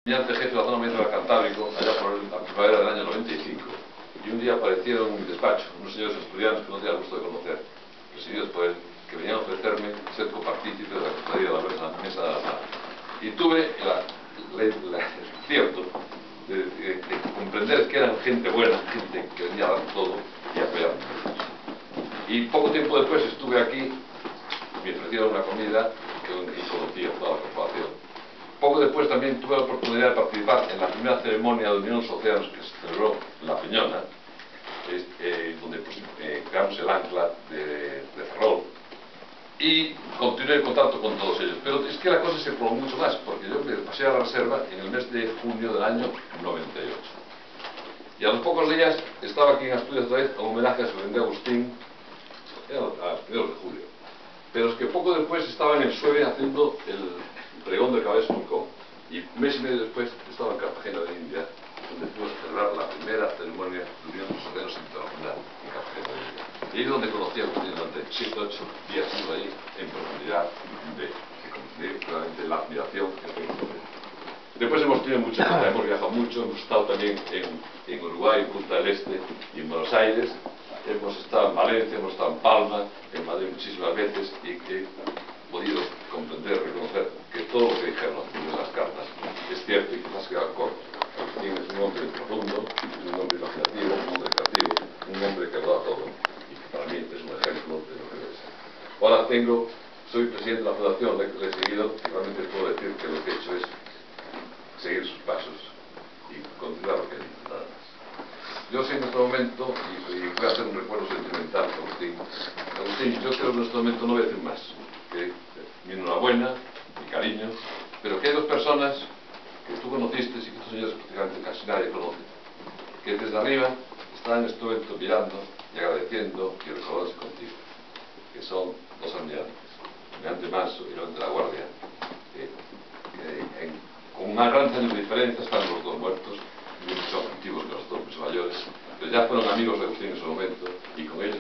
Almirante jefe de la zona metro del Cantábrico, allá por la primavera del año 95, y un día aparecieron en mi despacho unos señores estudiantes que no tenía el gusto de conocer, presididos por él, que venían a ofrecerme ser copartícipe de la cofradía de la mesa de la sala. Y tuve el acierto de comprender que eran gente buena, gente que venía a dar todo y apoyarme. Y poco tiempo después estuve aquí, me ofrecieron una comida que conocía toda la corporación. Poco después también tuve la oportunidad de participar en la primera ceremonia de Unión de los Océanos que se celebró en La Peñona, donde creamos el ancla de Ferrol, y continué el contacto con todos ellos. Pero es que la cosa se prolongó mucho más, porque yo me pasé a la reserva en el mes de junio del año 98. Y a los pocos días estaba aquí en Asturias otra vez, en homenaje a San Juan de Agustín, a primeros de julio. Pero es que poco después estaba en el Sueve haciendo el pregón de Cabeza Mulcón, y un mes y medio después estaba en Cartagena de India, donde fuimos a celebrar la primera ceremonia de Unión de los Océanos Internacional en Cartagena de India. Y ahí es donde conocí a Agustín durante 7 o 8 días, estuve ahí en profundidad de comprender claramente la admiración que tengo por él. Después hemos tenido muchas cosas, hemos viajado mucho, hemos estado también en Uruguay, en Punta del Este y en Buenos Aires, hemos estado en Valencia, hemos estado en Palma, en Madrid muchísimas veces, y he podido comprender, reconocer que todo lo que dijeron en las cartas es cierto y quizás queda corto. Agustín es un hombre profundo, es un hombre imaginativo, un hombre creativo, un hombre que lo da todo, y que para mí es un ejemplo de lo que debe ser. Ahora soy presidente de la fundación, le he seguido, y realmente puedo decir que lo que he hecho es seguir sus pasos y continuar lo que él dice, nada más. Yo sé en este momento, y voy a hacer un recuerdo sentimental con Agustín. Agustín, yo creo que en este momento no voy a decir más que mi enhorabuena, mi cariño, pero que hay dos personas que tú conociste y que estos señores prácticamente casi nadie conoce, que desde arriba están en este momento mirando y agradeciendo y recordándose contigo, que son dos almirantes, el almirante Manso y el almirante La Guardia, con una gran años de diferencia, están los dos muertos, muchos antiguos que los dos, muchos mayores, pero ya fueron amigos de Agustín en su momento, y con ellos